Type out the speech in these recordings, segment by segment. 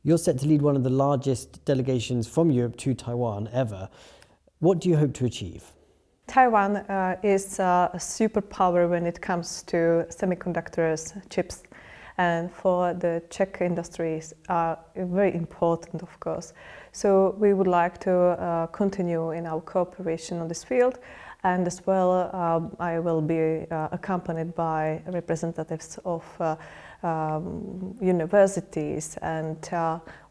You're set to lead one of the largest delegations from Europe to Taiwan ever. What do you hope to achieve? Taiwan is a superpower when it comes to semiconductors, chips, and for the Czech industries are very important, of course. So we would like to continue in our cooperation on this field, and as well I will be accompanied by representatives of universities, and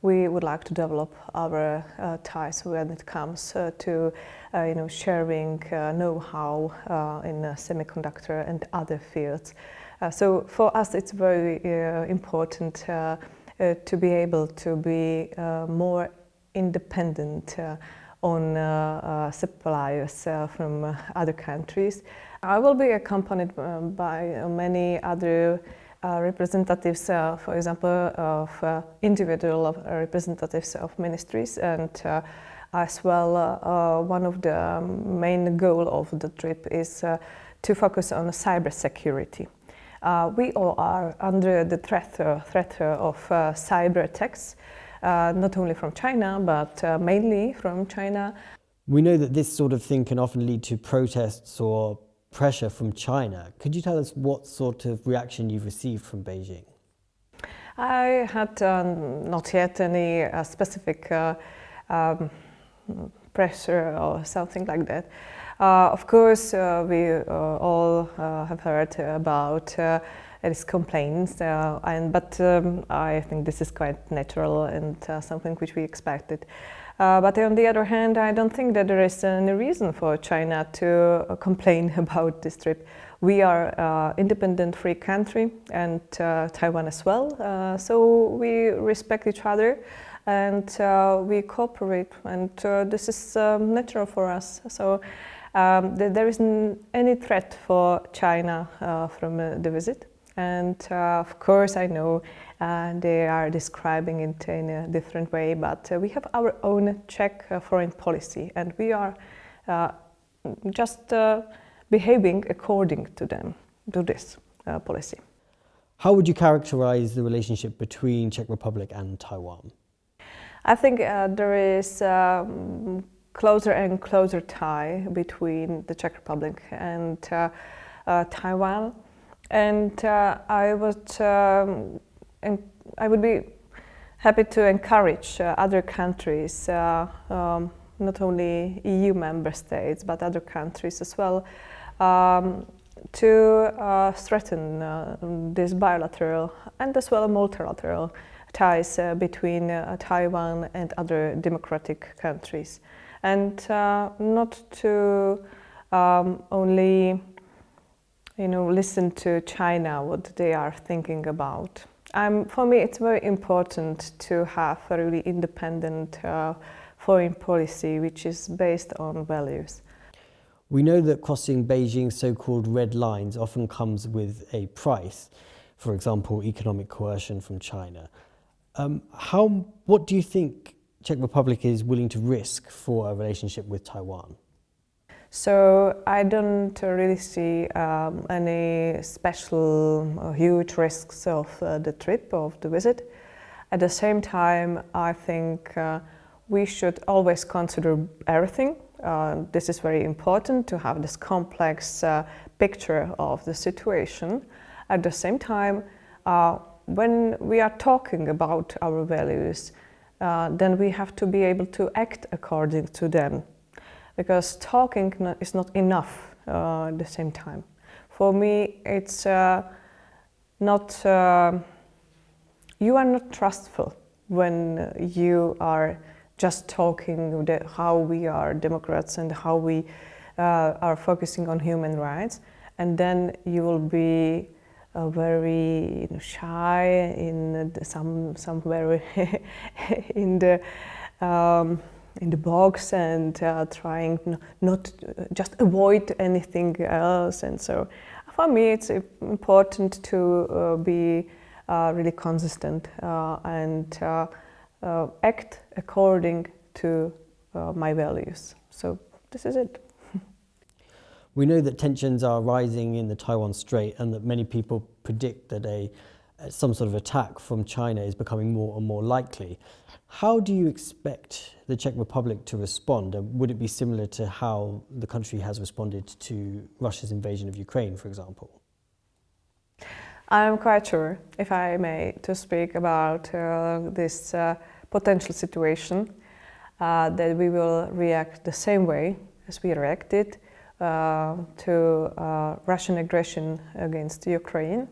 we would like to develop our ties when it comes to sharing know-how in semiconductor and other fields. So for us it's very important to be able to be more independent on suppliers from other countries. I will be accompanied by many other representatives, for example, of individual representatives of ministries, and as well one of the main goal of the trip is to focus on cyber security. We all are under the threat of cyber attacks, not only from China, but mainly from China. We know that this sort of thing can often lead to protests or pressure from China. Could you tell us what sort of reaction you've received from Beijing? I had not yet any specific pressure or something like that. Of course, we all have heard about these complaints, but I think this is quite natural and something which we expected. But on the other hand, I don't think that there is any reason for China to complain about this trip. We are an independent, free country, and Taiwan as well. So we respect each other, and we cooperate, and this is natural for us. So there isn't any threat for China from the visit. And of course, I know they are describing it in a different way, but we have our own Czech foreign policy, and we are just behaving according to them, to this policy. How would you characterize the relationship between Czech Republic and Taiwan? I think there is closer and closer tie between the Czech Republic and Taiwan. And I would be happy to encourage other countries, not only EU member states, but other countries as well, to strengthen this bilateral and as well multilateral ties between Taiwan and other democratic countries, and not to only listen to China, what they are thinking about. For me, it's very important to have a really independent foreign policy which is based on values. We know that crossing Beijing's so-called red lines often comes with a price, for example, economic coercion from China. What do you think Czech Republic is willing to risk for a relationship with Taiwan? So I don't really see any special huge risks of the trip, of the visit. At the same time, I think we should always consider everything. This is very important to have this complex picture of the situation. At the same time, when we are talking about our values, then we have to be able to act according to them. Because talking is not enough at the same time. For me, it's not, you are not trustful when you are just talking how we are Democrats and how we are focusing on human rights, and then you will be very shy in somewhere in the box and trying not just avoid anything else. And so for me it's important to be really consistent and act according to my values. So this is it. We know that tensions are rising in the Taiwan Strait and that many people predict that a some sort of attack from China is becoming more and more likely. How do you expect the Czech Republic to respond? Would it be similar to how the country has responded to Russia's invasion of Ukraine, for example? I'm quite sure, if I may, to speak about this potential situation, that we will react the same way as we reacted to Russian aggression against Ukraine.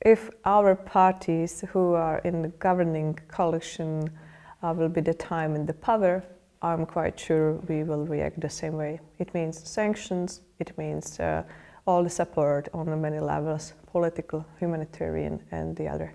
If our parties who are in the governing coalition will be the time in the power, I'm quite sure we will react the same way. It means sanctions, it means all the support on the many levels, political, humanitarian and the other.